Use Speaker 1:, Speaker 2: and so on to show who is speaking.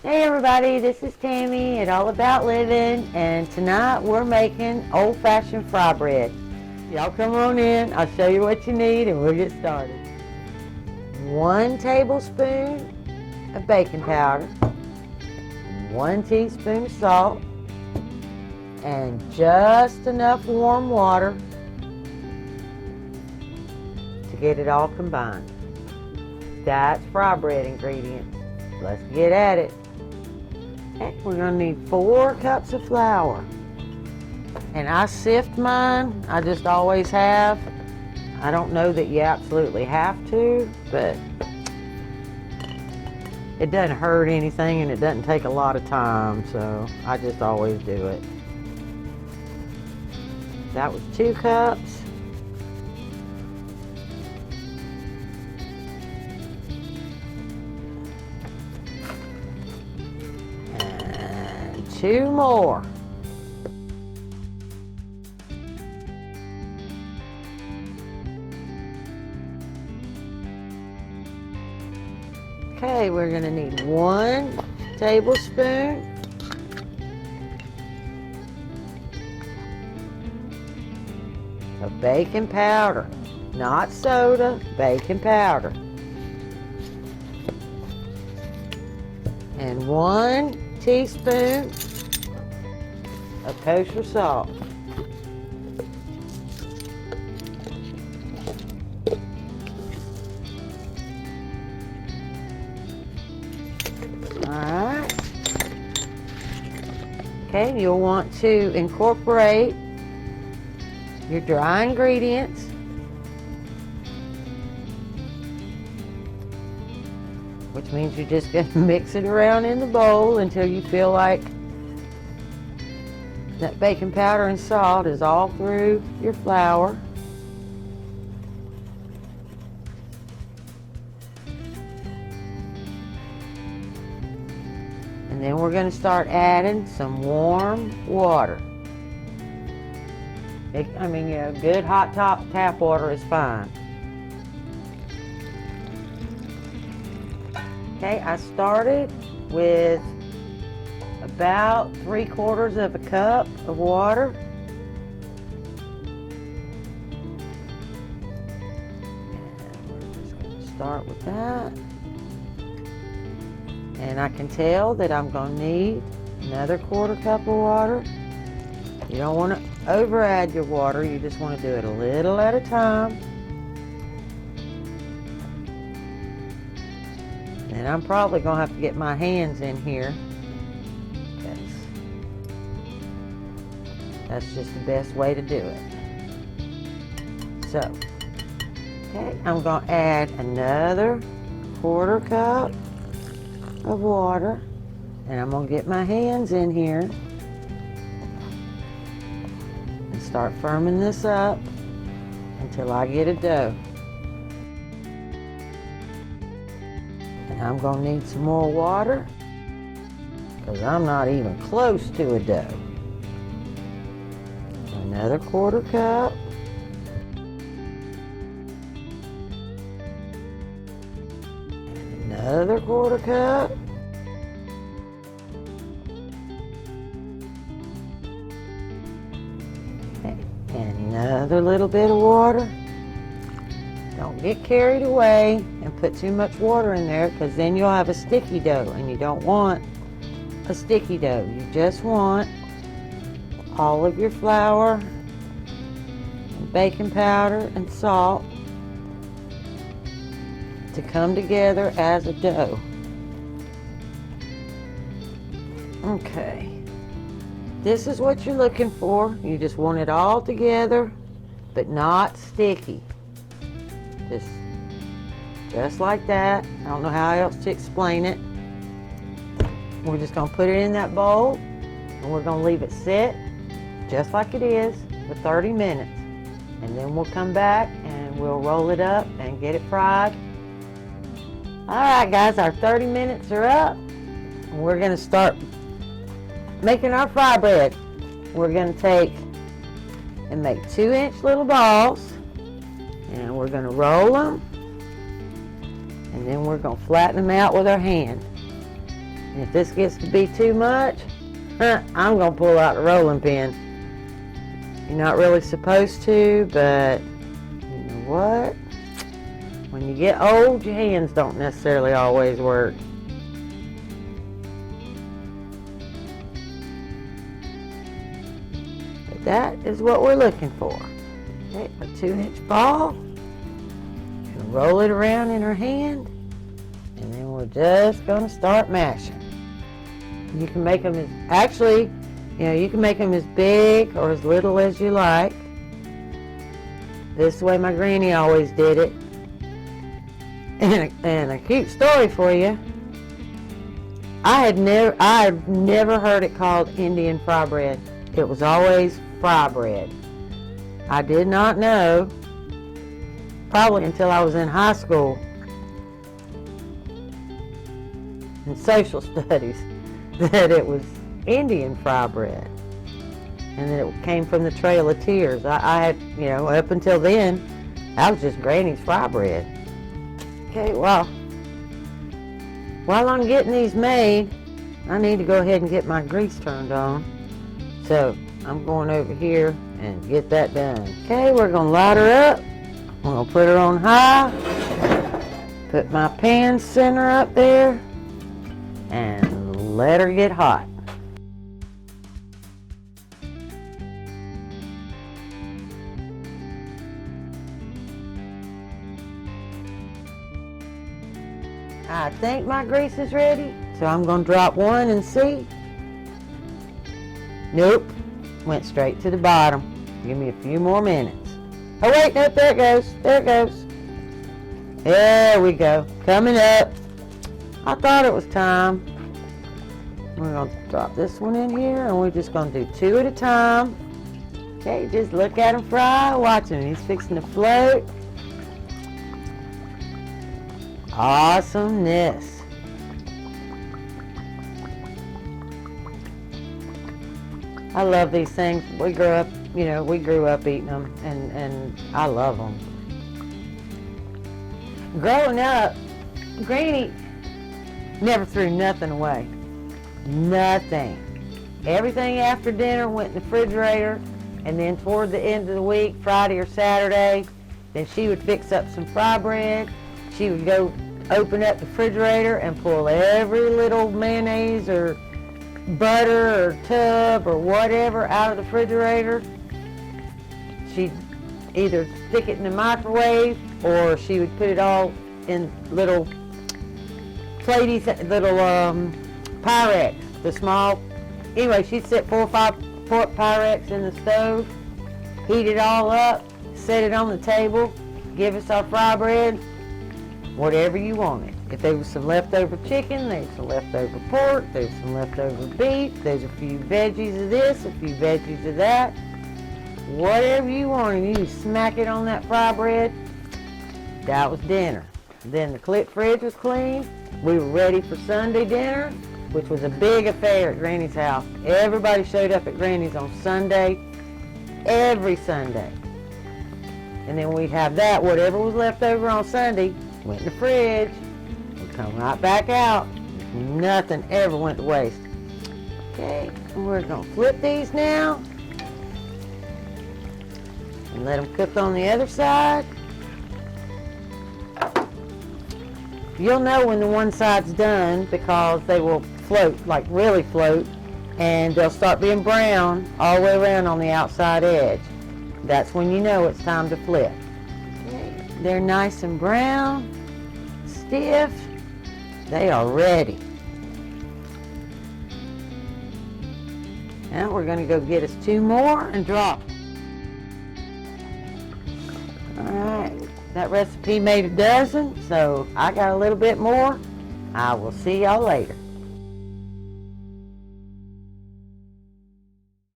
Speaker 1: Hey everybody, this is Tammy at All About Living, and tonight we're making old-fashioned fry bread. Y'all come on in, I'll show you what you need and we'll get started. 1 tablespoon of baking powder, 1 teaspoon of salt, and just enough warm water to get it all combined. That's fry bread ingredients. Let's get at it. We're going to need 4 cups of flour. And I sift mine. I just always have. I don't know that you absolutely have to, but it doesn't hurt anything and it doesn't take a lot of time, so I just always do it. That was 2 cups. And 2 more. Okay, we're going to need 1 tablespoon of baking powder, not soda, baking powder, and 1 teaspoon of kosher salt. Alright. Okay, you'll want to incorporate your dry ingredients. Which means you're just going to mix it around in the bowl until you feel like that baking powder and salt is all through your flour. And then we're going to start adding some warm water. Good hot tap water is fine. Okay, I started with about 3/4 of a cup of water. And we're just going to start with that. And I can tell that I'm going to need another 1/4 cup of water. You don't want to over add your water, you just want to do it a little at a time. And I'm probably going to have to get my hands in here. That's just the best way to do it. So, okay, I'm going to add another 1/4 cup of water, and I'm going to get my hands in here and start firming this up until I get a dough. And I'm going to need some more water because I'm not even close to a dough. Another 1/4 cup. Another 1/4 cup. And another little bit of water. Don't get carried away and put too much water in there because then you'll have a sticky dough, and you don't want a sticky dough. You just want all of your flour and baking powder and salt to come together as a dough. Okay, this is what you're looking for. You just want it all together but not sticky. Just like that. I don't know how else to explain it. We're just going to put it in that bowl and we're going to leave it sit just like it is for 30 minutes. And then we'll come back and we'll roll it up and get it fried. Alright guys, our 30 minutes are up. And we're going to start making our fry bread. We're going to take and make 2-inch little balls. And we're going to roll them. And then we're going to flatten them out with our hand. And if this gets to be too much, I'm gonna pull out the rolling pin. You're not really supposed to, but you know what? When you get old, your hands don't necessarily always work. But that is what we're looking for. Okay, a 2-inch ball. And roll it around in our hand. And then we're just going to start mashing. You can make them you can make them as big or as little as you like. This is the way my granny always did it. And a cute story for you. I've never heard it called Indian fry bread. It was always fry bread. I did not know, probably until I was in high school in social studies, that it was Indian fry bread, and that it came from the Trail of Tears. I had, up until then, that was just Granny's fry bread. Okay, well, while I'm getting these made, I need to go ahead and get my grease turned on. So I'm going over here and get that done. Okay, we're gonna light her up. We're gonna put her on high. Put my pan center up there and let her get hot. I think my grease is ready, so I'm going to drop one and see. Nope, went straight to the bottom. Give me a few more minutes. Oh wait, nope, there it goes, there it goes. There we go, coming up. I thought it was time. We're going to drop this one in here, and we're just going to do 2 at a time. Okay, just look at him fry, watch him, he's fixing to float. Awesomeness. I love these things. We grew up eating them, and I love them. Growing up, Granny never threw nothing away. Nothing. Everything after dinner went in the refrigerator, and then toward the end of the week, Friday or Saturday, then she would fix up some fry bread. She would go open up the refrigerator and pull every little mayonnaise or butter or tub or whatever out of the refrigerator. She'd either stick it in the microwave, or she would put it all in little platey, little Pyrex, the small. Anyway, she'd set 4 or 5 Pyrex in the stove, heat it all up, set it on the table, give us our fry bread. Whatever you wanted. If there was some leftover chicken, there was some leftover pork, there was some leftover beef, there's a few veggies of this, a few veggies of that. Whatever you wanted, you smack it on that fry bread. That was dinner. Then the clip fridge was clean. We were ready for Sunday dinner, which was a big affair at Granny's house. Everybody showed up at Granny's on Sunday, every Sunday. And then we'd have that, whatever was left over on Sunday, went in the fridge, would come right back out. Nothing ever went to waste. Okay, we're gonna flip these now and let them cook on the other side. You'll know when the one side's done because they will float, like really float, and they'll start being brown all the way around on the outside edge. That's when you know it's time to flip. Okay. They're nice and brown, stiff. They are ready. Now we're going to go get us 2 more and drop them. Alright, that recipe made a dozen, so I got a little bit more. I will see y'all later.